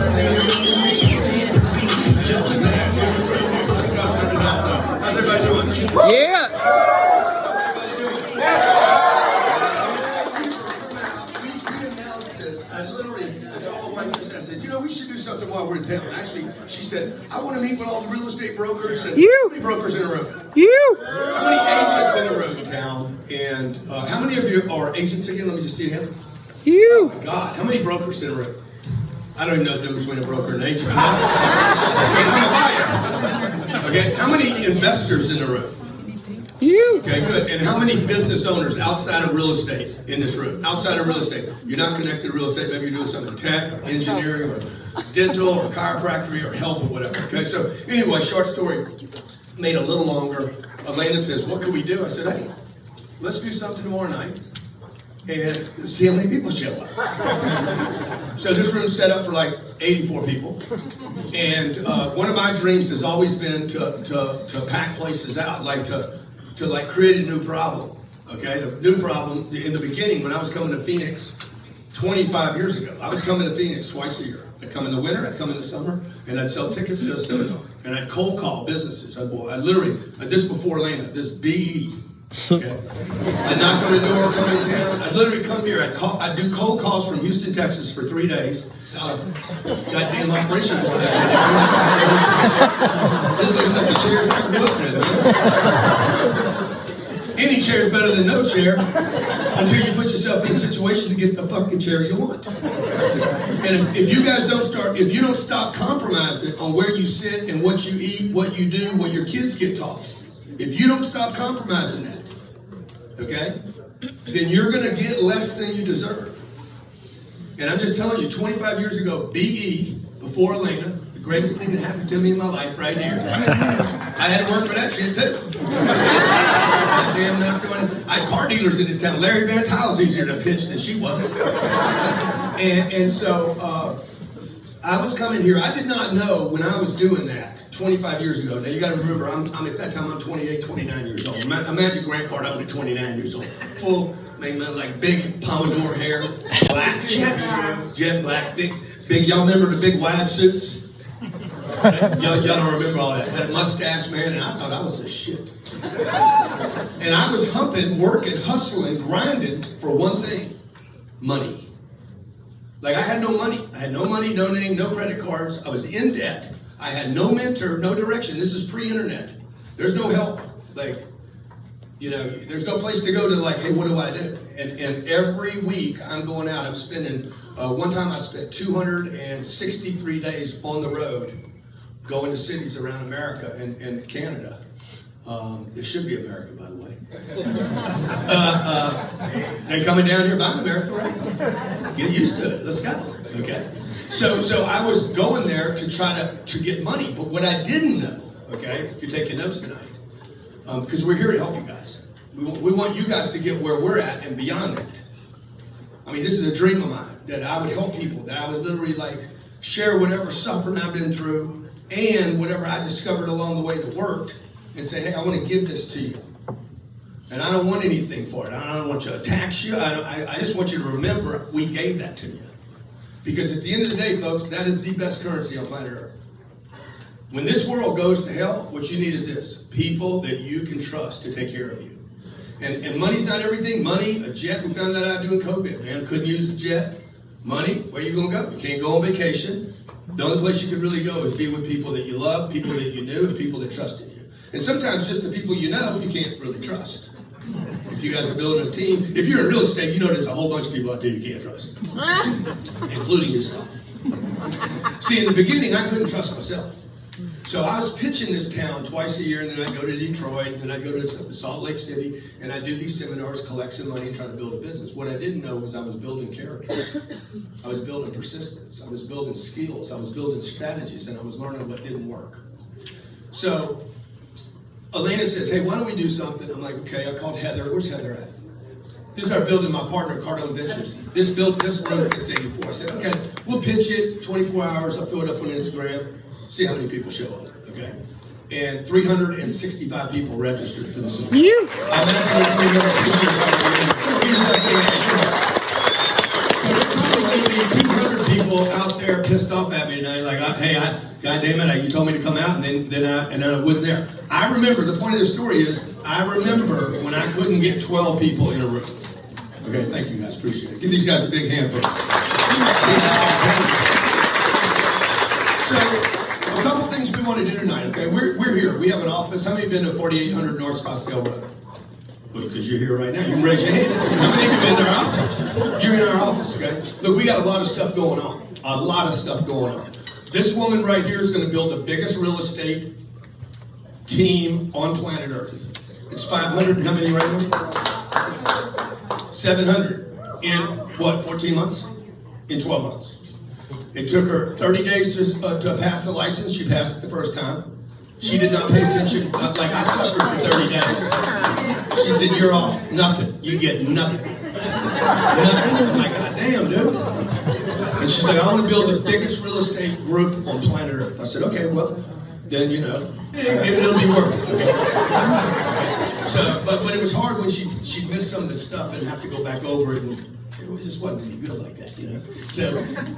How's everybody doing? Yeah. We announced this. I told my wife this. I said, we should do something while we're in town. Actually, she said, I want to meet with all the real estate brokers. And how many brokers in a room? How many agents in a room in town? And how many of you are agents again? Let me just see a hand. Oh my God. How many brokers in a room? I don't even know the difference between a broker and an agent. Okay, I'm a buyer. Okay, how many investors in the room? Okay, good. And how many business owners outside of real estate in this room? Outside of real estate. You're not connected to real estate. Maybe you're doing something in tech or engineering or dental or chiropractic or health or whatever. Okay, so anyway, short story. Made a little longer. Elena says, what can we do? I said, hey, let's do something tomorrow night and see how many people show up. So this room's set up for like 84 people. And one of my dreams has always been to pack places out, like to create a new problem. Okay, the new problem in the beginning when I was coming to Phoenix 25 years ago, I was coming to Phoenix twice a year. I'd come in the winter, I'd come in the summer, and I'd sell tickets to a seminar. And I'd cold call businesses. I literally, this before Elena, this BE. Okay. I'd knock on the door, come in town. I'd literally come here. I'd do cold calls from Houston, Texas for 3 days. Goddamn operation going down. This looks like the chair's not good, man. Any chair is better than no chair until you put yourself in a situation to get the fucking chair you want. And if you guys if you don't stop compromising on where you sit and what you eat, what you do, what your kids get taught, if you don't stop compromising that, okay, then you're going to get less than you deserve. And I'm just telling you, 25 years ago, BE, before Elena, the greatest thing that happened to me in my life right here. I had to work for that shit too. Goddamn not doing it. I had car dealers in this town. Larry Van Tile's easier to pitch than she was. And so I was coming here. I did not know when I was doing that 25 years ago. Now you got to remember, I'm at that time I'm 28, 29 years old. Imagine Grant Cardone at 29 years old, full, like big pompadour hair, black, jet black, big. Y'all remember the big wide suits? Y'all don't remember all that. Had a mustache, man, and I thought I was a shit. And I was humping, working, hustling, grinding for one thing: money. Like I had no money. I had no money, no name, no credit cards. I was in debt. I had no mentor, no direction. This is pre-internet. There's no help. Like, there's no place to go to like, hey, what do I do? And every week I'm going out. I'm spending, one time I spent 263 days on the road going to cities around America and Canada. It should be America, by the way. They coming down here by America, right? Get used to it. Let's go. Okay. So I was going there to try to get money, but what I didn't know, okay, if you're taking notes tonight, because we're here to help you guys. We want you guys to get where we're at and beyond that. I mean, this is a dream of mine, that I would help people, that I would literally share whatever suffering I've been through and whatever I discovered along the way that worked, and say, hey, I want to give this to you. And I don't want anything for it. I don't want you to tax you. I just want you to remember we gave that to you. Because at the end of the day, folks, that is the best currency on planet Earth. When this world goes to hell, what you need is this: people that you can trust to take care of you. And money's not everything. Money, a jet, we found that out doing COVID, man. Couldn't use the jet. Money, where you going to go? You can't go on vacation. The only place you could really go is be with people that you love, people that you knew, and people that trusted you. And sometimes just the people you know, you can't really trust. If you guys are building a team, if you're in real estate, you know there's a whole bunch of people out there you can't trust, including yourself. See, in the beginning, I couldn't trust myself. So I was pitching this town twice a year, and then I'd go to Detroit, and then I'd go to Salt Lake City, and I'd do these seminars, collect some money, and try to build a business. What I didn't know was I was building character. I was building persistence. I was building skills. I was building strategies, and I was learning what didn't work. So Elena says, hey, why don't we do something? I'm like, okay. I called Heather. Where's Heather at? This is our building, my partner, Cardone Ventures. This room fits 84. I said, okay, we'll pitch it 24 hours. I'll throw it up on Instagram. See how many people show up, okay? And 365 people registered for this event. I imagine there's 200 people out there pissed off at me tonight, like, hey, God damn it, you told me to come out, and then I wasn't there. I remember, the point of the story is, I remember when I couldn't get 12 people in a room. Okay, thank you guys, appreciate it. Give these guys a big hand for it. So, a couple things we want to do tonight, okay? We're here. We have an office. How many have been to 4800 North Scottsdale Road? Well, because you're here right now. You can raise your hand. How many of you have been to our office? You're in our office, okay? Look, we got a lot of stuff going on. A lot of stuff going on. This woman right here is going to build the biggest real estate team on planet Earth. It's 500. How many right now? 700. In what, 14 months? In 12 months. It took her 30 days to pass the license. She passed it the first time. She did not pay attention. Like, I suffered for 30 days. She said, you're off. Nothing. You get nothing. Nothing. I'm like, God damn, dude. And she's like, I want to build the biggest real estate group on planet Earth. I said, okay, well, then, it'll be worth it. Okay. So, but it was hard when she missed some of the stuff and have to go back over it, and it just wasn't any good like that,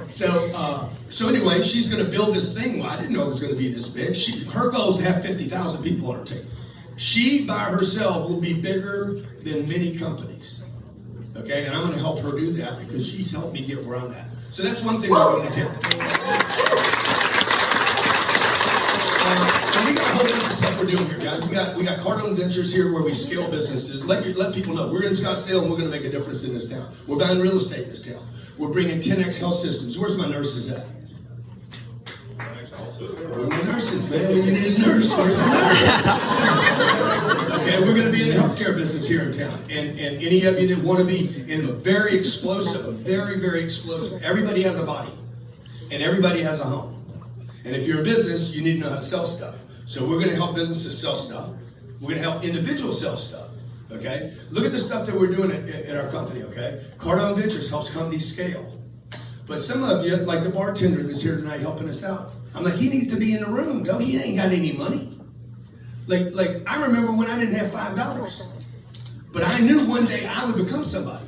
So anyway, she's going to build this thing. Well, I didn't know it was going to be this big. Her goal is to have 50,000 people on her team. She, by herself, will be bigger than many companies. Okay, and I'm going to help her do that because she's helped me get where I'm at. So that's one thing we're going to do. And we got a whole bunch of stuff we're doing here, guys. We got Cardone Ventures here where we scale businesses. Let people know we're in Scottsdale and we're going to make a difference in this town. We're buying real estate in this town. We're bringing 10X health systems. Where's my nurses at? Where are my nurses, man? When you need a nurse, where's the nurse? Okay, we're going to be in the healthcare business here in town. And any of you that want to be in a very, very explosive. Everybody has a body. And everybody has a home. And if you're a business, you need to know how to sell stuff. So we're going to help businesses sell stuff. We're going to help individuals sell stuff. Okay? Look at the stuff that we're doing at our company, okay? Cardone Ventures helps companies scale. But some of you, like the bartender that's here tonight helping us out, I'm like, he needs to be in the room, though. He ain't got any money. Like I remember when I didn't have $5. But I knew one day I would become somebody.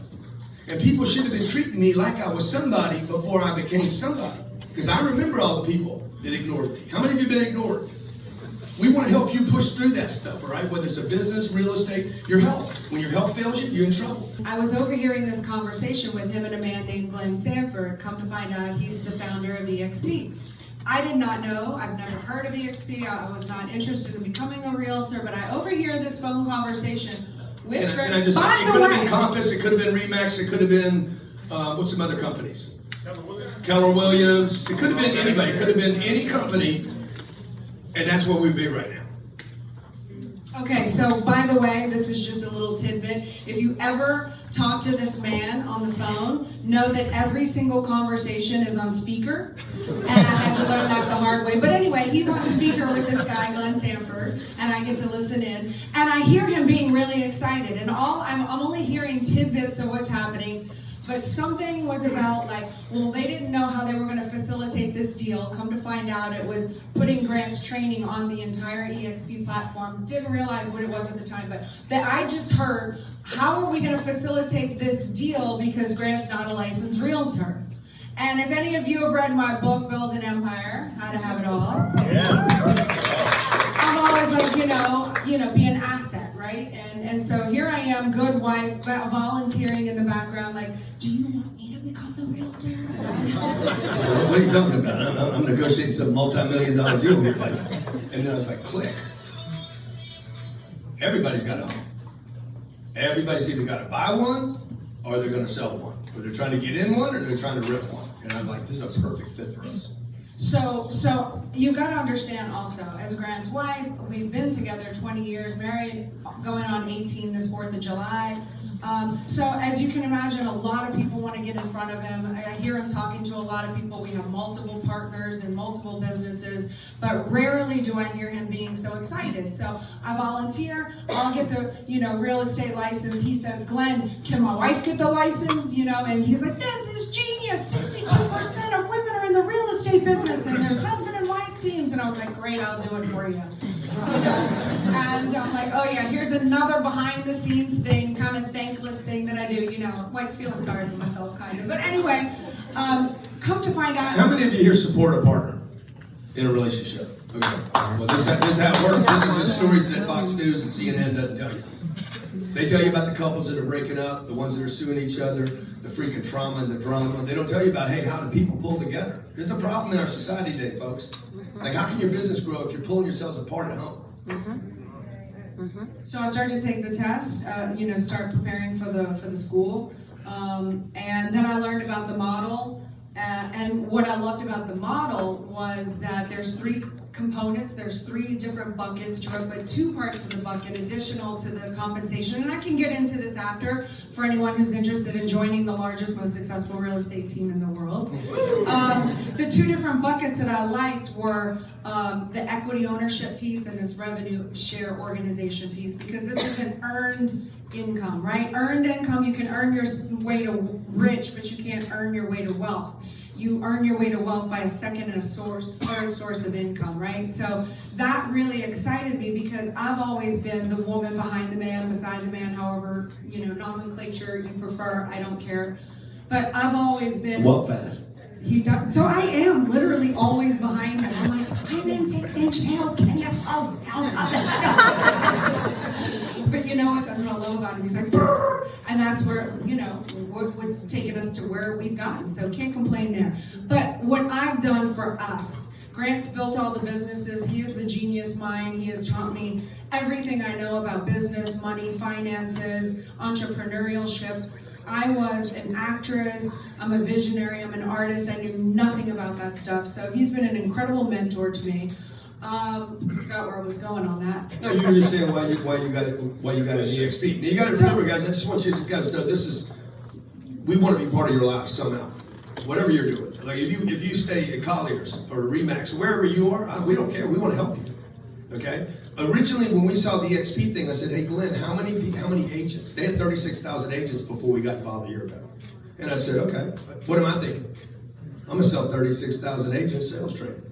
And people should have been treating me like I was somebody before I became somebody. Because I remember all the people that ignored me. How many of you have been ignored? We want to help you push through that stuff, all right? Whether it's a business, real estate, your health. When your health fails you, you're in trouble. I was overhearing this conversation with him and a man named Glenn Sanford. Come to find out, he's the founder of EXP. I did not know. I've never heard of EXP. I was not interested in becoming a realtor, but I overhear this phone conversation with her. It could have been Compass, it could have been Remax, it could have been, what's some other companies? Keller Williams. It could have been anybody. It could have been any company, and that's where we'd be right now. Okay, so by the way, this is just a little tidbit. If you ever talk to this man on the phone, know that every single conversation is on speaker. And I had to learn that the hard way. But anyway, he's on speaker with this guy, Glenn Sanford, and I get to listen in. And I hear him being really excited. And I'm only hearing tidbits of what's happening. But something was about they didn't know how they were going to facilitate this deal. Come to find out, it was putting Grant's training on the entire EXP platform. Didn't realize what it was at the time, but that I just heard, how are we going to facilitate this deal because Grant's not a licensed realtor? And if any of you have read my book, Build an Empire, How to Have It All. Yeah. I'm always like, be an asset, right? And so here I am, good wife, volunteering in the background, like, do you want me to become the realtor? So what are you talking about? I'm negotiating some multi-million-dollar deal here, and then I was like, click. Everybody's got a home. Everybody's either got to buy one, or they're going to sell one. Or they're trying to get in one, or they're trying to rip one. And I'm like, this is a perfect fit for us. So you got to understand also, as Grant's wife, we've been together 20 years, married, going on 18 this 4th of July. So as you can imagine, a lot of people want to get in front of him. I hear him talking to a lot of people. We have multiple partners and multiple businesses, but rarely do I hear him being so excited. So I volunteer, I'll get the real estate license. He says, Glenn, can my wife get the license? And he's like, this is genius. 62% of women are in the real estate business, and there's husband and wife teams. And I was like, great, I'll do it for you. And I'm like, oh yeah, here's another behind the scenes thing, kind of thankless thing that I do, like feeling sorry for myself kind of. But anyway, come to find out. How many of you here support a partner in a relationship? Okay. Well, this is how it works. This is the stories that Fox News and CNN doesn't tell you. They tell you about the couples that are breaking up, the ones that are suing each other, the freaking trauma and the drama. They don't tell you about, hey, how do people pull together? There's a problem in our society today, folks. Like, how can your business grow if you're pulling yourselves apart at home? So I started to take the test, start preparing for the school. And then I learned about the model. And what I loved about the model was that there's 3 components, there's 3 different buckets to it, but 2 parts of the bucket additional to the compensation. And I can get into this after for anyone who's interested in joining the largest, most successful real estate team in the world. The 2 different buckets that I liked were the equity ownership piece and this revenue share organization piece, because this is an earned income, right? Earned income, you can earn your way to rich, but you can't earn your way to wealth. You earn your way to wealth by a second and a third source of income, right? So that really excited me, because I've always been the woman behind the man, beside the man, however, nomenclature you prefer, I don't care. But I've always been... Walk fast. So I am literally always behind him. I'm like, I'm in 6-inch heels, can you? Oh, no. But you know what? That's what I love about him. He's like, brrr! And that's where, what's taken us to where we've gotten. So can't complain there. But what I've done for us, Grant's built all the businesses. He is the genius mind. He has taught me everything I know about business, money, finances, entrepreneurship. I was an actress, I'm a visionary, I'm an artist, I knew nothing about that stuff. So he's been an incredible mentor to me. I forgot where I was going on that. No, you were just saying why you got an EXP. Now you got to remember, guys, I just want you guys to know we want to be part of your life somehow. Whatever you're doing. Like if you stay at Colliers or Remax, wherever you are, we don't care, we want to help you. Okay? Originally, when we saw the EXP thing, I said, hey, Glenn, how many agents? They had 36,000 agents before we got involved a year ago. And I said, okay, what am I thinking? I'm going to sell 36,000 agents sales training.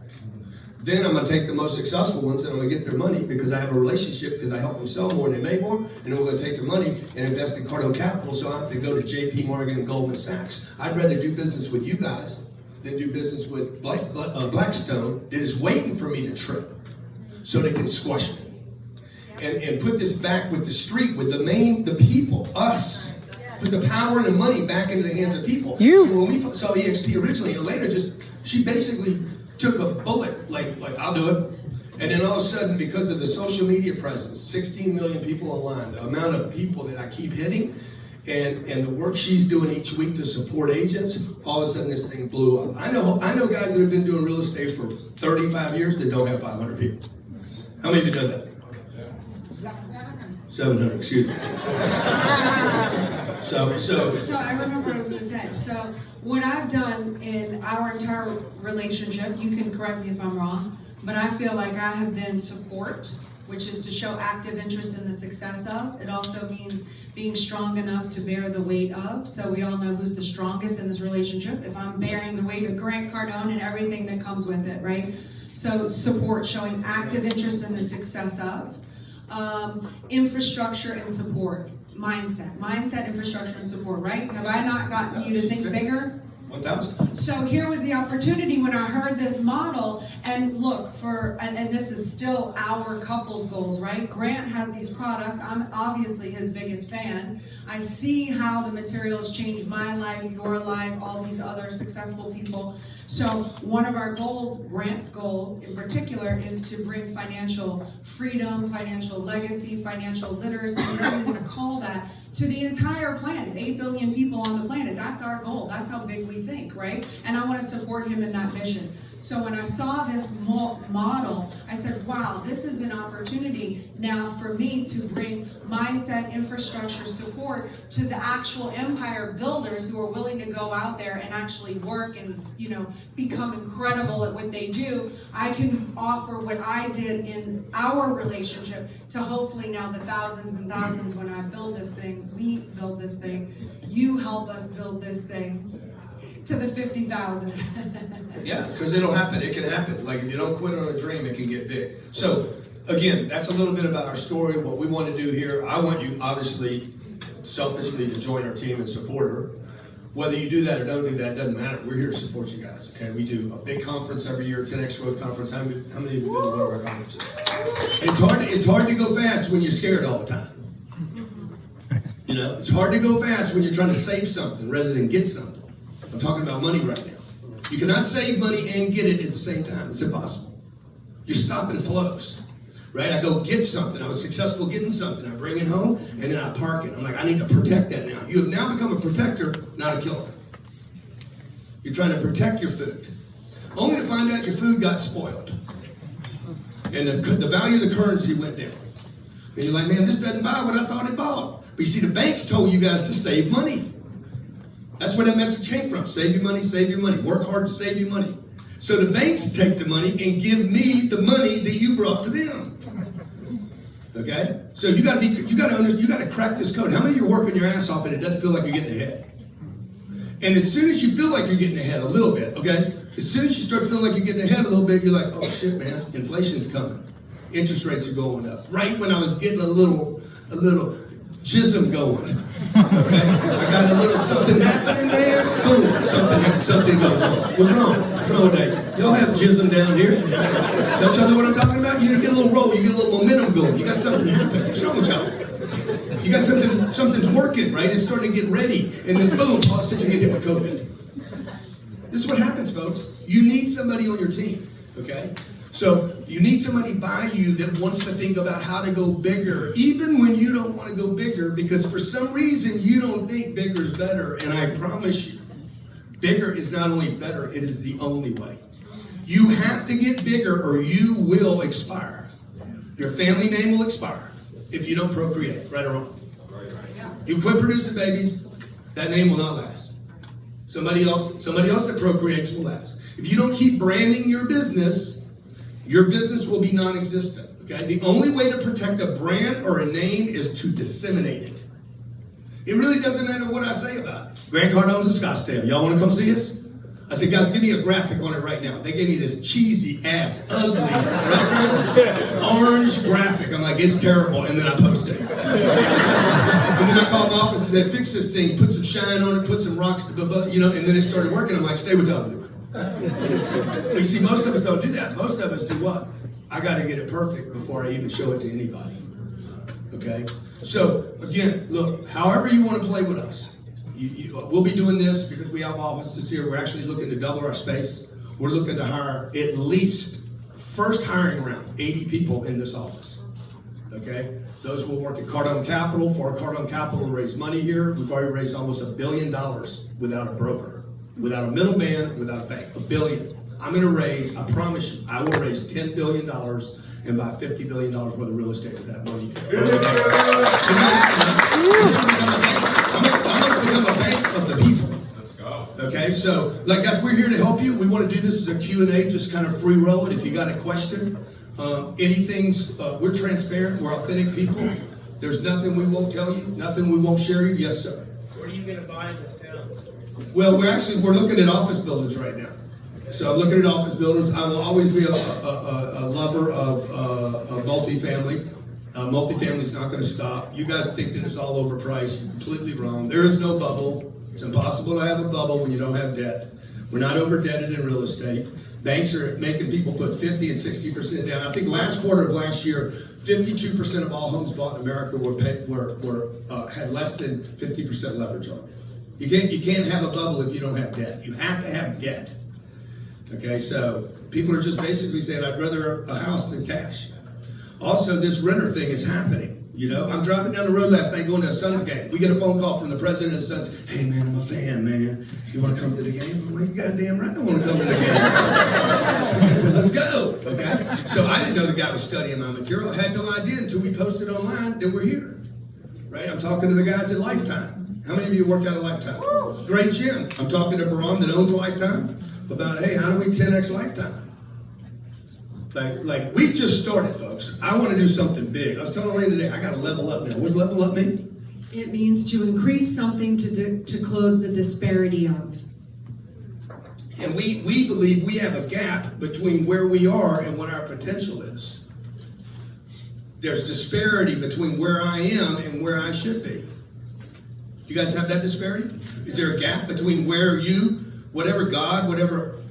Then I'm going to take the most successful ones and I'm going to get their money because I have a relationship, because I help them sell more and they make more. And then we're going to take their money and invest in Cardone Capital, so I have to go to JP Morgan and Goldman Sachs. I'd rather do business with you guys than do business with Blackstone that is waiting for me to trip, so they can squash me. And put this back with the street, with the people, us. Put the power and the money back into the hands of people. So when we saw EXP originally, Elena she basically took a bullet, like I'll do it. And then all of a sudden, because of the social media presence, 16 million people online, the amount of people that I keep hitting, and the work she's doing each week to support agents, all of a sudden this thing blew up. I know guys that have been doing real estate for 35 years that don't have 500 people. How many of you know that? 700, excuse me. So I remember what I was going to say. So what I've done in our entire relationship, you can correct me if I'm wrong, but I feel like I have been support, which is to show active interest in the success of. It also means being strong enough to bear the weight of. So we all know who's the strongest in this relationship. If I'm bearing the weight of Grant Cardone and everything that comes with it, right? So support, showing active interest in the success of. Infrastructure and support. Mindset, infrastructure, and support, right? Have I not gotten you to think bigger? 1,000. So here was the opportunity when I heard this model, and look, and this is still our couple's goals, right? Grant has these products. I'm obviously his biggest fan. I see how the materials change my life, your life, all these other successful people. So one of our goals, Grant's goals in particular, is to bring financial freedom, financial legacy, financial literacy, whatever you want to call that, to the entire planet. 8 billion people on the planet. That's our goal. That's how big we think, right? And I want to support him in that mission. So when I saw this model, I said, wow, this is an opportunity now for me to bring mindset, infrastructure, support to the actual empire builders who are willing to go out there and actually work and, become incredible at what they do. I can offer what I did in our relationship to hopefully now the thousands and thousands when I build this thing, we build this thing, you help us build this thing. To the 50,000. Yeah, because it'll happen. It can happen. Like if you don't quit on a dream, it can get big. So again, that's a little bit about our story, what we want to do here. I want you, obviously, selfishly, to join our team and support her. Whether you do that or don't do that doesn't matter. We're here to support you guys. Okay, we do a big conference every year, 10X Growth Conference. How many of you have been to one of our conferences? It's hard to go fast when you're scared all the time. You know, it's hard to go fast when you're trying to save something rather than get something. I'm talking about money right now. You cannot save money and get it at the same time. It's impossible. You're stopping flows. Right? I go get something. I was successful getting something. I bring it home, and then I park it. I'm like, I need to protect that now. You have now become a protector, not a killer. You're trying to protect your food. Only to find out your food got spoiled. And the value of the currency went down. And you're like, man, this doesn't buy what I thought it bought. But you see, the banks told you guys to save money. That's where that message came from. Save your money, save your money. Work hard to save your money. So the banks take the money and give me the money that you brought to them. Okay? So you gotta crack this code. How many of you are working your ass off and it doesn't feel like you're getting ahead? And as soon as you feel like you're getting ahead a little bit, okay? As soon as you start feeling like you're getting ahead a little bit, you're like, oh shit, man, inflation's coming. Interest rates are going up. Right when I was getting a little jism going. Okay? I got a little something happening there. Boom. Something goes on. What's wrong? What's wrong with that? Y'all have jism down here. Don't y'all know what I'm talking about? You get a little roll, you get a little momentum going. You got something happening. What's wrong with y'all? You got something's working, right? It's starting to get ready. And then boom, all of a sudden you get hit with COVID. This is what happens, folks. You need somebody on your team. Okay? So you need somebody by you that wants to think about how to go bigger, even when you don't want to go bigger, because for some reason you don't think bigger is better. And I promise you, bigger is not only better, it is the only way. You have to get bigger or you will expire. Your family name will expire if you don't procreate, right or wrong. You quit producing babies, that name will not last. Somebody else that procreates will last. If you don't keep branding your business will be non-existent. Okay? The only way to protect a brand or a name is to disseminate it. It really doesn't matter what I say about it. Grand Cardone's in Scottsdale. Y'all want to come see us? I said, guys, give me a graphic on it right now. They gave me this cheesy ass, ugly, orange graphic. I'm like, it's terrible. And then I posted it. And then I called my office and said, fix this thing, put some shine on it, put some rocks, and then it started working. I'm like, stay with the ugly one. You see, most of us don't do that. Most of us do what? I got to get it perfect before I even show it to anybody. Okay? So, again, look, however you want to play with us, we'll be doing this because we have offices here. We're actually looking to double our space. We're looking to hire at least, first hiring around 80 people in this office. Okay? Those will work at Cardone Capital. For Cardone Capital to raise money here, we've already raised almost $1 billion without a broker, without a middleman, without a bank. $1 billion. I'm going to raise, I promise you, I will raise $10 billion and buy $50 billion worth of real estate with that money. I'm going to become a bank of the people. Let's go. Okay, so, like guys, we're here to help you. We want to do this as a Q&A, just kind of free roll it. If you got a question, we're transparent, we're authentic people. There's nothing we won't tell you, nothing we won't share you. Yes, sir. What are you going to buy in this town? Well, we're looking at office buildings right now. So I'm looking at office buildings. I will always be a lover of multifamily. Multifamily is not going to stop. You guys think that it's all overpriced. You're completely wrong. There is no bubble. It's impossible to have a bubble when you don't have debt. We're not over-debted in real estate. Banks are making people put 50 and 60% down. I think last quarter of last year, 52% of all homes bought in America had less than 50% leverage on it. You can't have a bubble if you don't have debt. You have to have debt. Okay, so people are just basically saying, I'd rather a house than cash. Also, this renter thing is happening. You know, I'm driving down the road last night going to a Suns game. We get a phone call from the president of the Suns. Hey, man, I'm a fan, man. You want to come to the game? I'm like, goddamn right I want to come to the game. Let's go, okay? So I didn't know the guy was studying my material. I had no idea until we posted online that we're here, right? I'm talking to the guys at Lifetime. How many of you work out at Lifetime? Great gym. I'm talking to Baram that owns Lifetime about, hey, how do we 10X Lifetime? Like we just started, folks. I want to do something big. I was telling Elaine today, I got to level up now. What's level up mean? It means to increase something to close the disparity of. And we believe we have a gap between where we are and what our potential is. There's disparity between where I am and where I should be. You guys have that disparity? Is there a gap between where you, whatever God, whatever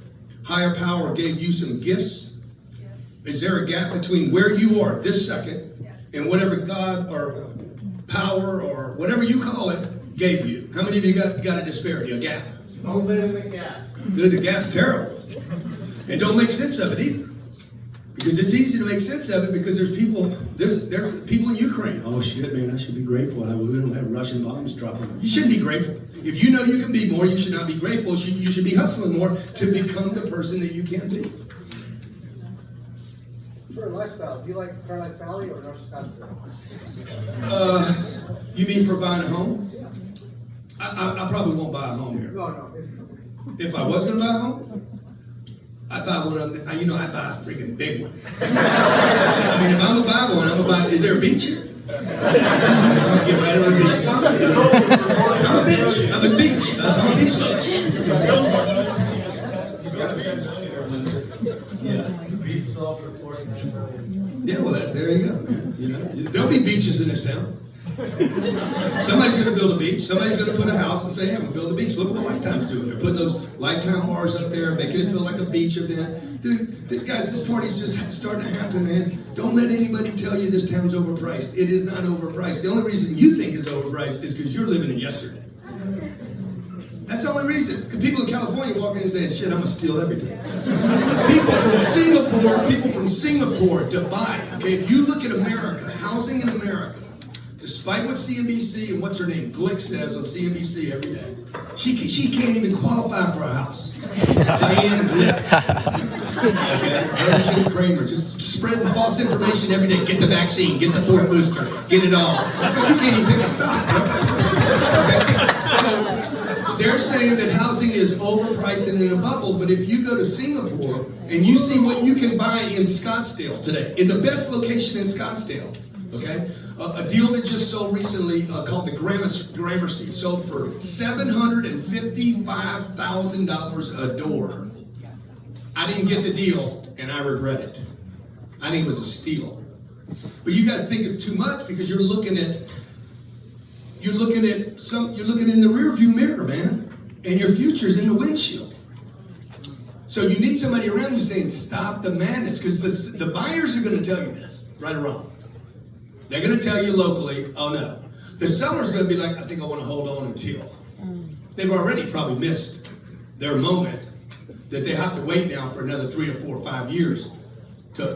higher power gave you some gifts? Is there a gap between where you are this second and whatever God or power or whatever you call it gave you? How many of you got a disparity, a gap? Don't live in the gap. Good, the gap's terrible. And don't make sense of it either. Because it's easy to make sense of it because there's people in Ukraine. Oh shit, man, I should be grateful. We don't have Russian bombs dropping on. You shouldn't be grateful. If you know you can be more, you should not be grateful. You should be hustling more to become the person that you can be. For a lifestyle, do you like Paradise Valley or North Scottsdale? You mean for buying a home? I probably won't buy a home here. No. If I was going to buy a home, I'd buy one of them. I'd buy a freaking big one. I mean, if I'm going to buy one, I'm going to buy. Is there a beach here? I'm going to get right on the beach. I'm a beach. I'm a beach. I'm a beach lover. Yeah, well, there you go, man. There'll be beaches in this town. Somebody's going to build a beach. Somebody's going to put a house and say, hey, I'm going to build a beach. Look what the Lifetime's doing. They're putting those Lifetime bars up there, making it feel like a beach event. Dude, guys, this party's just starting to happen, man. Don't let anybody tell you this town's overpriced. It is not overpriced. The only reason you think it's overpriced is because you're living in yesterday. That's the only reason. Because people in California walk in and say, shit, I'm going to steal everything. People from Singapore, Dubai. Okay, if you look at America, housing in America, despite what CNBC and what's her name, Glick says on CNBC every day, she can't even qualify for a house. Diane Glick. Okay, Virgin Kramer, just spreading false information every day. Get the vaccine, get the fourth booster, get it all. You can't even pick a stock. Okay? So they're saying that housing is overpriced and in a bubble, but if you go to Singapore and you see what you can buy in Scottsdale today, in the best location in Scottsdale, okay? A deal that just sold recently called the Gramercy sold for $755,000 a door. I didn't get the deal, and I regret it. I think it was a steal. But you guys think it's too much because you're looking in the rearview mirror, man, and your future's in the windshield. So you need somebody around you saying, "Stop the madness," because the buyers are going to tell you this, right or wrong. They're going to tell you locally, oh no. The seller's going to be like, I think I want to hold on until. They've already probably missed their moment that they have to wait now for another 3 or 4 or 5 years to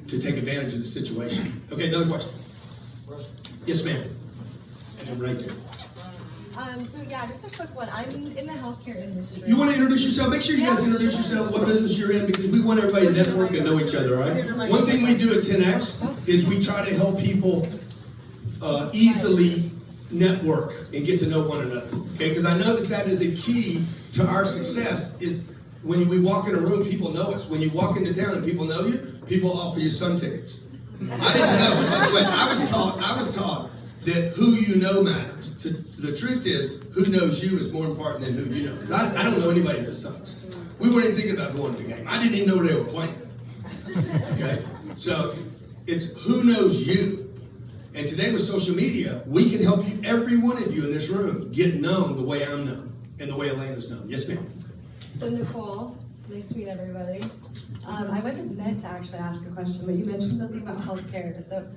take advantage of the situation. Okay, another question. Yes, ma'am. And then right there. Just a quick one. I'm in the healthcare industry. You want to introduce yourself? Make sure you guys introduce yourself, what business you're in, because we want everybody to network and know each other, all right? One thing we do at 10X is we try to help people easily network and get to know one another, okay? Because I know that is a key to our success is when we walk in a room, people know us. When you walk into town and people know you, people offer you sun tickets. I didn't know. By the way, I was taught that who you know matters. The truth is, who knows you is more important than who you know. Because I don't know anybody at the Suns. We weren't even thinking about going to the game. I didn't even know where they were playing. Okay? So, it's who knows you. And today with social media, we can help you, every one of you in this room, get known the way I'm known and the way Elena's known. Yes, ma'am. So, Nicole, nice to meet everybody. I wasn't meant to actually ask a question, but you mentioned something about healthcare. So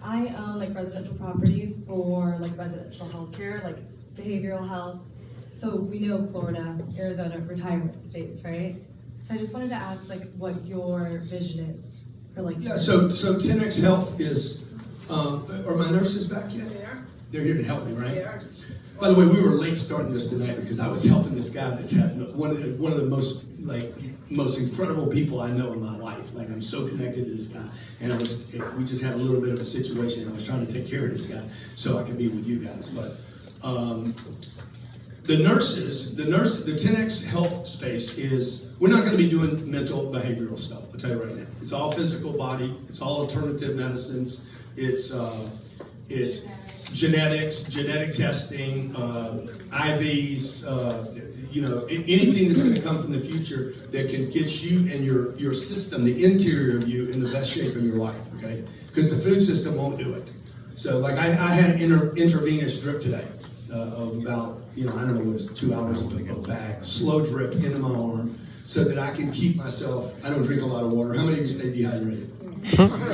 I own residential properties for residential healthcare, like behavioral health. So we know Florida, Arizona, retirement states, right? So I just wanted to ask what your vision is for Yeah, so 10X Health is, are my nurses back yet? They are. They're here to help me, right? They are. By the way, we were late starting this tonight because I was helping this guy that's had one of the most incredible people I know in my life. I'm so connected to this guy, and we just had a little bit of a situation. I was trying to take care of this guy so I could be with you guys. But the 10X Health space is, we're not going to be doing mental behavioral stuff. I'll tell you right now. It's all physical body. It's all alternative medicines. It's genetics, genetic testing, IVs, anything that's going to come from the future that can get you and your system, the interior of you, in the best shape of your life, okay? Because the food system won't do it. So, I had an intravenous drip today, of about, I don't know, it was 2 hours of back, slow drip into my arm so that I can keep myself, I don't drink a lot of water. How many of you stay dehydrated? Dehydrated.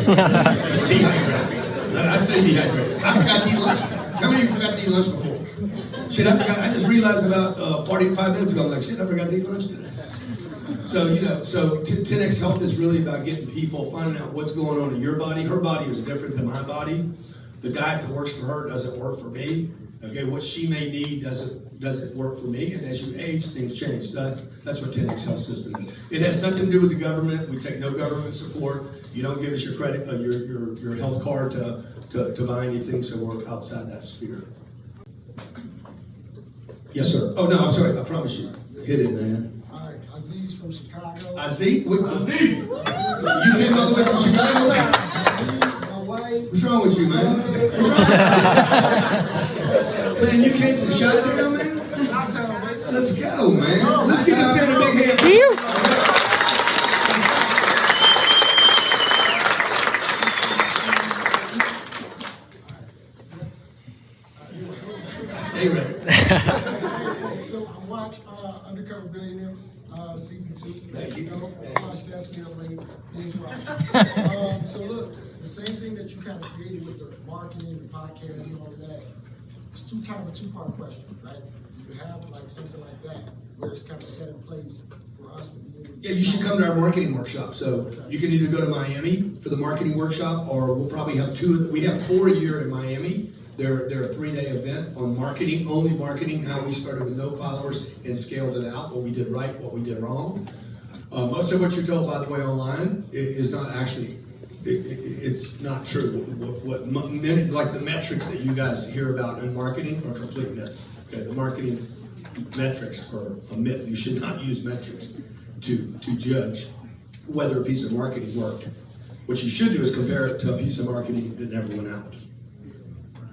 I stay dehydrated. I forgot to eat lunch. How many of you forgot to eat lunch before? Shit, I forgot. I just realized about 45 minutes ago, I'm like, shit, I forgot to eat lunch today. So, 10X Health is really about getting people, finding out what's going on in your body. Her body is different than my body. The diet that works for her doesn't work for me. Okay, what she may need doesn't work for me. And as you age, things change. That's what 10X Health System is. It has nothing to do with the government. We take no government support. You don't give us your credit, your health card to buy anything. So we're outside that sphere. Yes, sir. Oh no, I'm sorry. I promise you. Hit it, man. Aziz from Chicago. Aziz? Aziz! You came all the way from Chicago? My wife. What's wrong with you, man? Man, you came from Chi-Town, man? Chi-Town, man. Let's go, man. Let's give this man a big hand. Stay ready. So I watched Undercover Billionaire season 2. Thank you. I watched That's Me Up Lane. So look, the same thing that you kind of created with the marketing, the podcast, and all of that. It's kind of a two-part question, right? You have like something like that where it's kind of set in place for us to be able to. Yeah, you should come to our marketing workshop. So you can either go to Miami for the marketing workshop, or we'll probably have 2. We have 4 a year in Miami. They're a 3-day event on marketing, only marketing, how we started with no followers and scaled it out, what we did right, what we did wrong. Most of what you're told, by the way, online is not actually, it's not true. Like the metrics that you guys hear about in marketing are completeness. Okay, the marketing metrics are a myth. You should not use metrics to judge whether a piece of marketing worked. What you should do is compare it to a piece of marketing that never went out.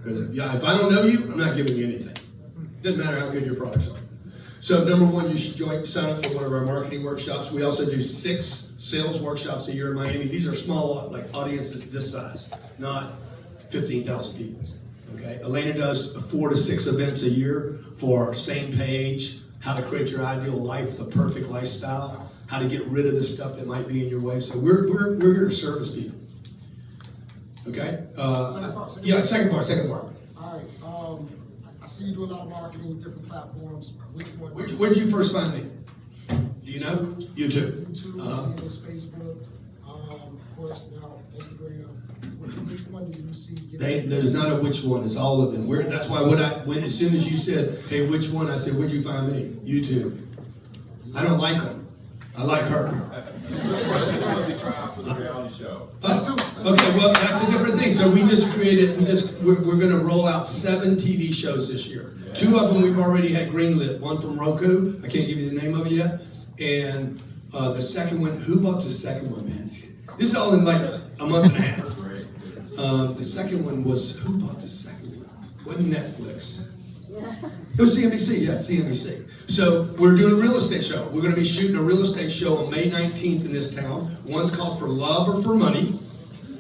Because if I don't know you, I'm not giving you anything. Doesn't matter how good your products are. So number 1, you should sign up for one of our marketing workshops. We also do 6 sales workshops a year in Miami. These are small, like audiences this size, not 15,000 people. Okay. Elena does 4 to 6 events a year for same page, how to create your ideal life, the perfect lifestyle, how to get rid of the stuff that might be in your way. So we're here to service people. Okay. Second part. All right. I see you do a lot of marketing with different platforms. Which one? Where did you first find me? Do you know? YouTube. YouTube, Facebook, of course now Instagram. Which one do you see? There's not a which one. It's all of them. That's why as soon as you said, "Hey, which one?" I said, "Where'd you find me?" YouTube. I don't like them. I like her. Try out for the reality show. Okay, well, that's a different thing. So we're going to roll out 7 TV shows this year. 2 of them we've already had greenlit. One from Roku. I can't give you the name of it yet. And the second one, who bought the second one, man? This is all in like a month and a half. The second one was, who bought the second one? Wasn't Netflix. It was CNBC, yeah, CNBC. So we're doing a real estate show. We're going to be shooting a real estate show on May 19th in this town. One's called For Love or For Money,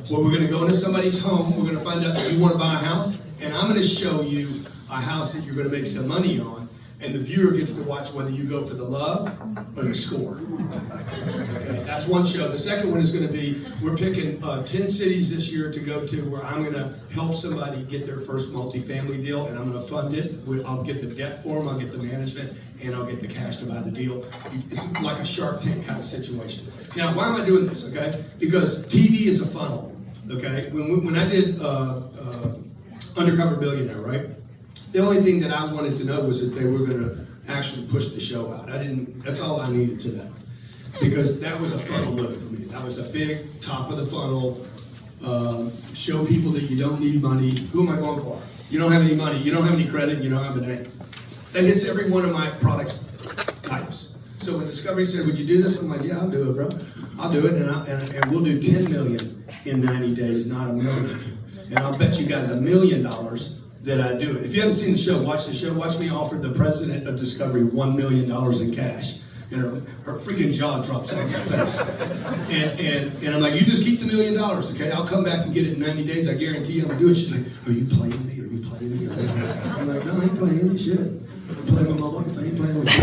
where we're going to go into somebody's home. We're going to find out if you want to buy a house, and I'm going to show you a house that you're going to make some money on, and the viewer gets to watch whether you go for the love or the score. Okay, that's one show. The second one is going to be, we're picking 10 cities this year to go to where I'm going to help somebody get their first multifamily deal, and I'm going to fund it. I'll get the debt for them, I'll get the management, and I'll get the cash to buy the deal. It's like a Shark Tank kind of situation. Now, why am I doing this, okay? Because TV is a funnel, okay? When I did Undercover Billionaire, right? The only thing that I wanted to know was that they were going to actually push the show out. That's all I needed to know. Because that was a funnel load for me. That was a big top of the funnel. Show people that you don't need money. Who am I going for? You don't have any money. You don't have any credit. You don't have a name. That hits every one of my products types. So when Discovery said, "Would you do this?" I'm like, "Yeah, I'll do it, bro. I'll do it, and we'll do 10 million in 90 days, not $1 million. And I'll bet you guys $1 million that I do it. If you haven't seen the show, watch the show. Watch me offer the president of Discovery $1 million in cash. And her freaking jaw drops on her face. And I'm like, "You just keep the $1 million, okay? I'll come back and get it in 90 days. I guarantee you I'm going to do it." She's like, "Are you playing me? Are you playing me? I'm like, no, I ain't playing any shit. I'm playing with my wife. I ain't playing with you.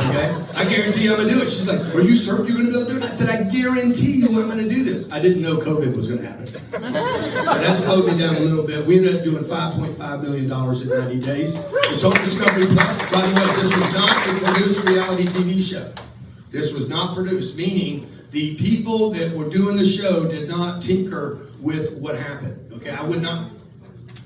Okay? I guarantee you I'm going to do it. She's like, are you certain you're going to be able to do it? I said, I guarantee you I'm going to do this. I didn't know COVID was going to happen. So that slowed me down a little bit. We ended up doing $5.5 million in 90 days. It's on Discovery Plus. By the way, this was not a produced reality TV show. This was not produced, meaning the people that were doing the show did not tinker with what happened. Okay, I would not.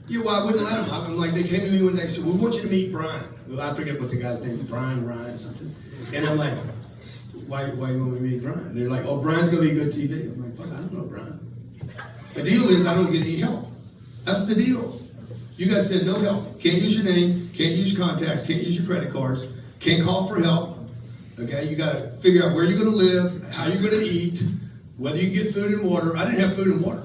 Yeah, well, I wouldn't let them. I'm like, they came to me one day and said, we want you to meet Brian. Well, I forget what the guy's name is, Ryan, something. And I'm like, why you want me to meet Brian? They're like, oh, Brian's going to be good TV. I'm like, fuck, I don't know Brian. The deal is I don't get any help. That's the deal. You guys said no help. Can't use your name, can't use your contacts, can't use your credit cards, can't call for help. Okay, you got to figure out where you're going to live, how you're going to eat, whether you get food and water. I didn't have food and water.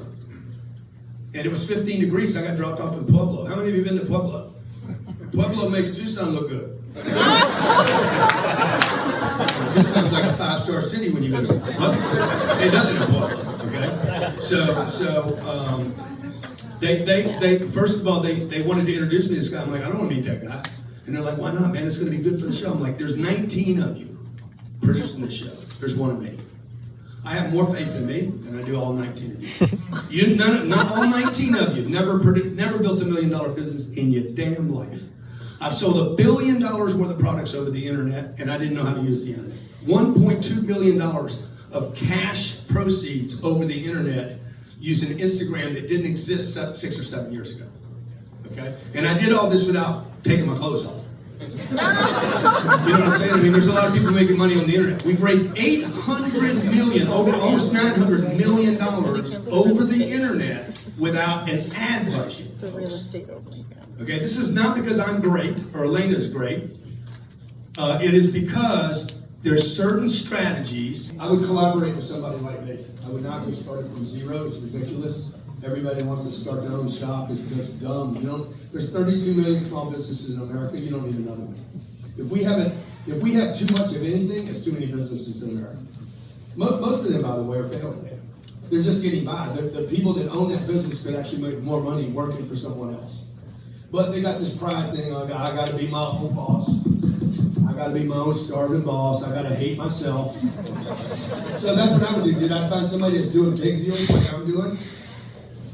And it was 15 degrees. I got dropped off in Pueblo. How many of you been to Pueblo? Pueblo makes Tucson look good. Tucson's like a 5-star city when you go to Pueblo. Ain't nothing in Pueblo, okay? They first of all, they wanted to introduce me to this guy. I'm like, I don't want to meet that guy. And they're like, why not, man? It's going to be good for the show. I'm like, there's 19 of you producing this show. There's one of me. I have more faith in me than I do all 19 of you. Not all 19 of you never built $1 million business in your damn life. I've sold $1 billion worth of products over the internet, and I didn't know how to use the internet. $1.2 billion of cash proceeds over the internet using Instagram that didn't exist 6 or 7 years ago. Okay? And I did all this without taking my clothes off. You know what I'm saying? I mean, there's a lot of people making money on the internet. We've raised $800 million, over almost $900 million over the internet without an ad budget. It's a real estate opening. Okay, this is not because I'm great or Elena's great. It is because there's certain strategies. I would collaborate with somebody like me. I would not get started from zero. It's ridiculous. Everybody wants to start their own shop. It's just dumb. There's 32 million small businesses in America. You don't need another one. If we have too much of anything, it's too many businesses in America. Most of them, by the way, are failing. They're just getting by. The people that own that business could actually make more money working for someone else. But they got this pride thing. I got to be my own boss. I got to be my own starving boss. I got to hate myself. So that's what I would do, dude. I'd find somebody that's doing big deals like I'm doing.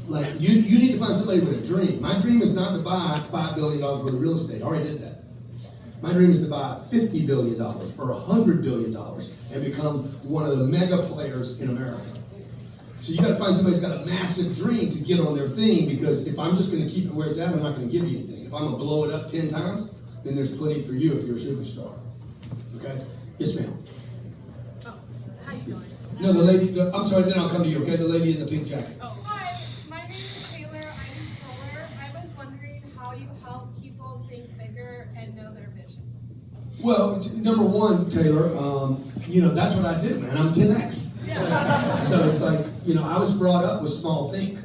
Like, you need to find somebody with a dream. My dream is not to buy $5 billion worth of real estate. I already did that. My dream is to buy $50 billion or $100 billion and become one of the mega players in America. So you got to find somebody who's got a massive dream to get on their thing, because if I'm just going to keep it where it's at, I'm not going to give you anything. If I'm going to blow it up 10 times, then there's plenty for you if you're a superstar. Okay? Yes, ma'am. Oh, how you doing? No, I'm sorry, then I'll come to you, okay? The lady in the pink jacket. Oh, hi. My name is Taylor. I'm in solar. I was wondering how you help people think bigger and know their vision. Well, number one, Taylor, that's what I do, man. I'm 10X. Yeah. So it's like, I was brought up with small think.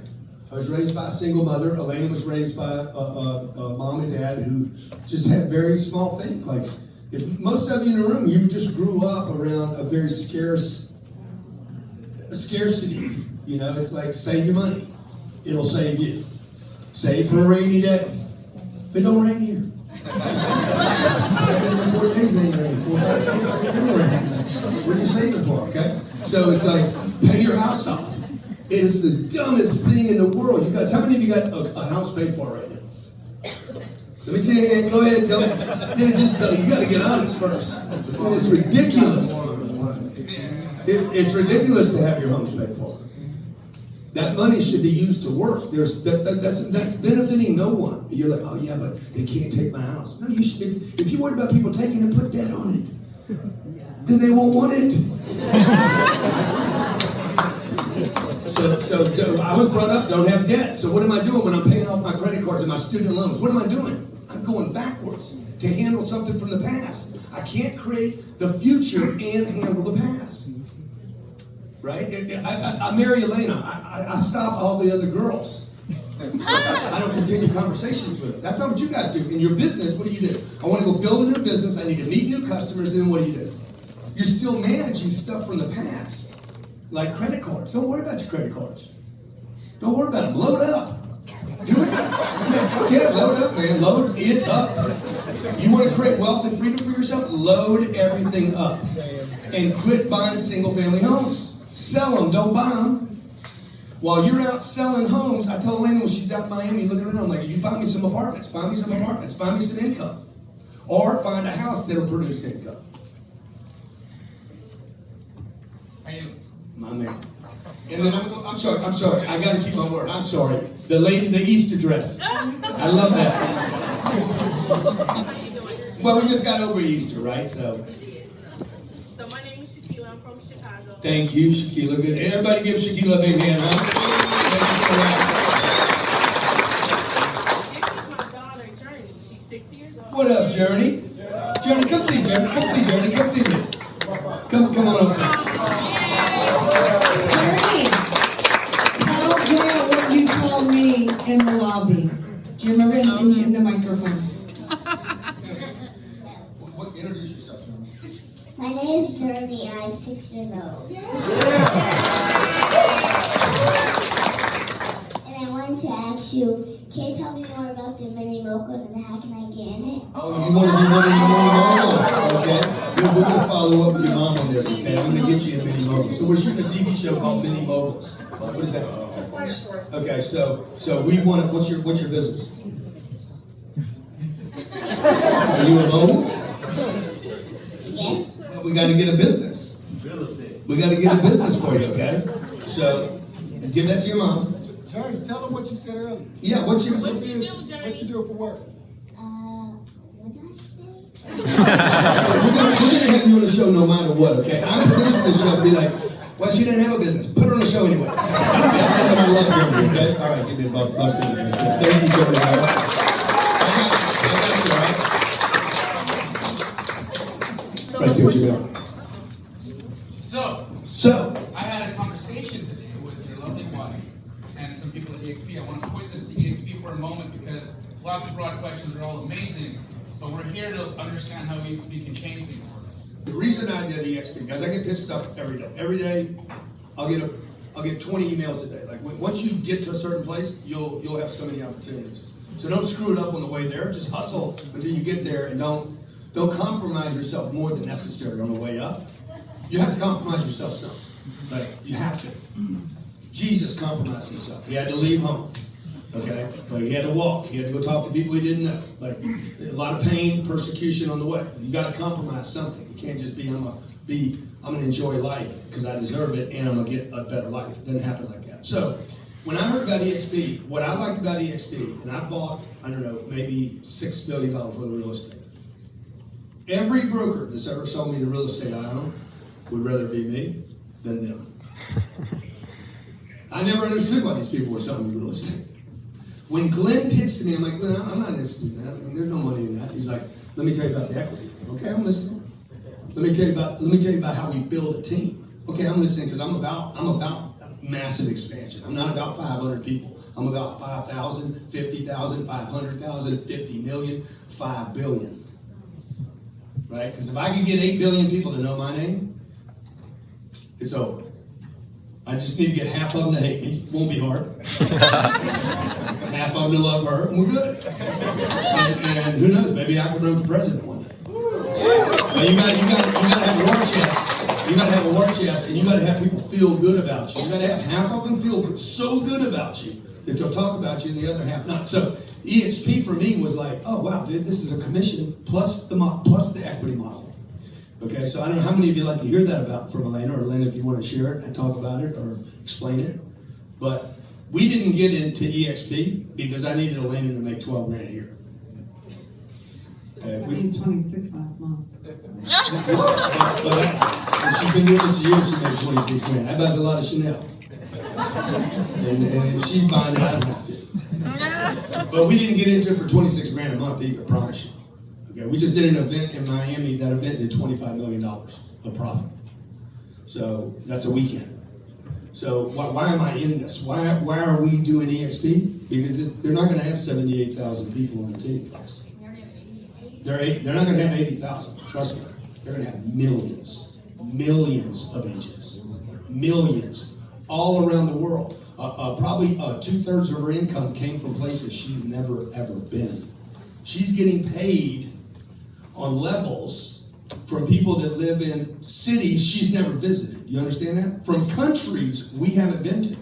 I was raised by a single mother. Elena was raised by a mom and dad who just had very small think. Like, if most of you in the room, you just grew up around a very scarcity. It's like, save your money. It'll save you. Save for a rainy day. But don't rain here. 4 days ain't rain. 4 or 5 days ain't rain. What are you saving for, okay? So it's like, pay your house off. It is the dumbest thing in the world. You guys, how many of you got a house paid for right now? Let me see your hand. Go ahead. You got to get honest first. It's ridiculous. It's ridiculous to have your homes paid for. That money should be used to work. That's benefiting no one. You're like, oh yeah, but they can't take my house. No, you should. If you worry about people taking it, put debt on it. Then they won't want it. So I was brought up, don't have debt. So what am I doing when I'm paying off my credit cards and my student loans? What am I doing? I'm going backwards to handle something from the past. I can't create the future and handle the past. Right? I marry Elena. I stop all the other girls. I don't continue conversations with them. That's not what you guys do. In your business, what do you do? I want to go build a new business. I need to meet new customers. And then what do? You're still managing stuff from the past. Like credit cards. Don't worry about your credit cards. Don't worry about them. Load up. Do it. Okay, load up, man. Load it up. You want to create wealth and freedom for yourself? Load everything up. And quit buying single-family homes. Sell them, don't buy them. While you're out selling homes, I told Elena when she's out in Miami looking around, like, you find me some apartments, find me some income. Or find a house that'll produce income. How you? My man. And then I'm sorry, I gotta keep my word. I'm sorry. The lady, the Easter dress. I love that. Well, we just got over Easter, right? So So my name is Shaquila. I'm from Chicago. thank you, Shaquila. Good. Everybody give Shaquila a big hand, huh? This is my daughter, Journey. She's 6 years old. What up, Journey? Journey, come see Journey. Come see Journey. Come see me. Come on over. Journey, tell Gail what you told me in the lobby. Do you remember in the microphone? Introduce yourself, Journey. My name is Journey and I'm 6 years old. And I wanted to ask you, can you tell me more about the mini mochas and how can I get in it? Oh, you want to be one of your mini moguls, okay? We're going to follow up with your mom on this, okay? I'm going to get you a mini mogul. So we're shooting a TV show called Mini Moguls. What is that? Okay, so we want to. What's your business? Are you a mogul? Yes. We got to get a business. We got to get a business for you, okay? So give that to your mom. Journey, tell them what you said earlier. Yeah, what you What do? you do for work? What did I We're gonna have you on the show no matter what, okay? I'm producing the show. Be like, well, she didn't have a business. Put her on the show anyway. I love Journey, okay? All right, give me a bust. Thank you, Journey. I got you, all right? Right there, Jamel. So, I had a conversation today with your lovely wife and some people at EXP. I want to point this to EXP for a moment because lots of broad questions are all amazing, but we're here to understand how EXP can change things for us. the reason I did EXP, guys, I get pitched stuff every day. Every day, I'll get 20 emails a day. Like once you get to a certain place, you'll have so many opportunities. So don't screw it up on the way there. Just hustle until you get there, and don't compromise yourself more than necessary on the way up. You have to compromise yourself some. Like you have to. Jesus compromised himself. He had to leave home. Okay? Like he had to walk. He had to go talk to people he didn't know. Like a lot of pain, persecution on the way. You got to compromise something. You can't just be I'm gonna enjoy life because I deserve it and I'm gonna get a better life. It doesn't happen like that. So when I heard about EXP, what I liked about EXP, and I bought, I don't know, maybe $6 billion worth of real estate. Every broker that's ever sold me the real estate I own would rather be me than them. I never understood why these people were selling me real estate. When Glenn pitched to me, I'm like, Glenn, I'm not interested in that. I mean, there's no money in that. He's like, let me tell you about the equity. Okay, I'm listening. Let me tell you about how we build a team. Okay, I'm listening because I'm about massive expansion. I'm not about 500 people. I'm about 5,000, 50,000, 500,000, 50 million, 5 billion. Right? Because if I could get 8 billion people to know my name, it's over. I just need to get half of them to hate me. Won't be hard. Half of them to love her, and we're good. And who knows? Maybe I could run for president one day. But you gotta have a war chest. You gotta have a war chest, and you gotta have people feel good about you. You gotta have half of them feel so good about you that they'll talk about you, and the other half not. So EXP for me was like, oh wow, dude, this is a commission plus the equity model. Okay, so I don't know how many of you like to hear that about from Elena, or Elena, if you want to share it and talk about it or explain it. But we didn't get into EXP because I needed Elena to make 12 grand a year. Okay, I made 26 last month. But she's been doing this a year, she made 26 grand. I buy a lot of Chanel. And if she's buying it, I don't have to. But we didn't get into it for 26 grand a month either, I promise you. Okay, we just did an event in Miami. That event did $25 million of profit. So that's a weekend. So why am I in this? Why are we doing EXP? Because they're not going to have 78,000 people on the team. They're not going to have 80,000. Trust me. They're going to have millions of agents, millions all around the world. Probably 2/3 of her income came from places she's never ever been. She's getting paid on levels from people that live in cities she's never visited. You understand that? From countries we haven't been to.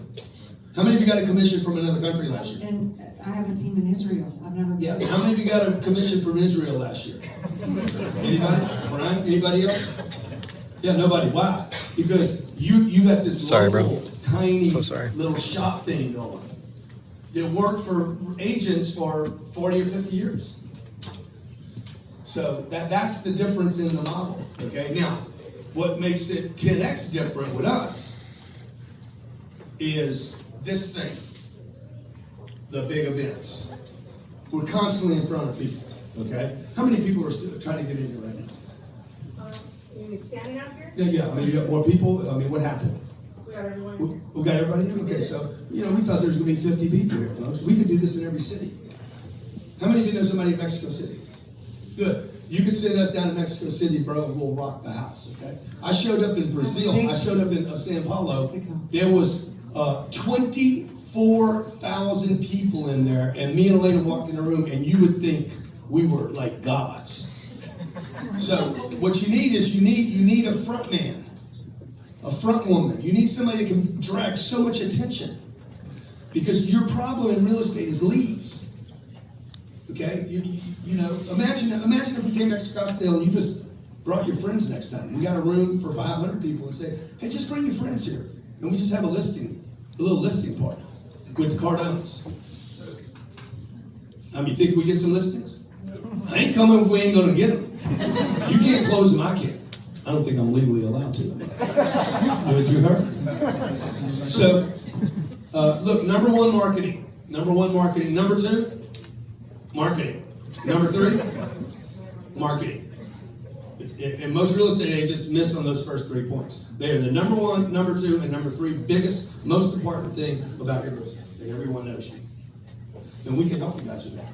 How many of you got a commission from another country last year? And I have a team in Israel. I've never been. Yeah. How many of you got a commission from Israel last year? Anybody? Brian? Anybody else? Yeah, nobody. Why? Because you got this local, tiny little shop thing going that worked for agents for 40 or 50 years. So that's the difference in the model. Okay. Now, what makes it 10x different with us is this thing, the big events. We're constantly in front of people. Okay. How many people are still trying to get in here right now? You mean standing out here? Yeah. I mean, you got more people. I mean, what happened? We got everyone. We got everybody in? Okay, so, we thought there was going to be 50 people here, folks. We could do this in every city. How many of you know somebody in Mexico City? Good. You can send us down to Mexico City, bro, and we'll rock the house, okay? I showed up in Brazil. I showed up in Sao Paulo. There was 24,000 people in there, and me and Elena walked in the room, and you would think we were like gods. So what you need is you need a front man. A front woman. You need somebody that can drag so much attention. Because your problem in real estate is leads. Okay? Imagine if we came back to Scottsdale and you just brought your friends next time. We got a room for 500 people and say, hey, just bring your friends here. And we just have a little listing party with the Cardones. You think we get some listings? I ain't coming if we ain't gonna get them. You can't close them, I can't. I don't think I'm legally allowed to. Do it through her. So, look, number one, marketing. Number 2, marketing. Number 3, marketing. And most real estate agents miss on those first 3 points. They are the number 1, number 2, and number 3 biggest, most important thing about your business. And everyone knows you. And we can help you guys with that.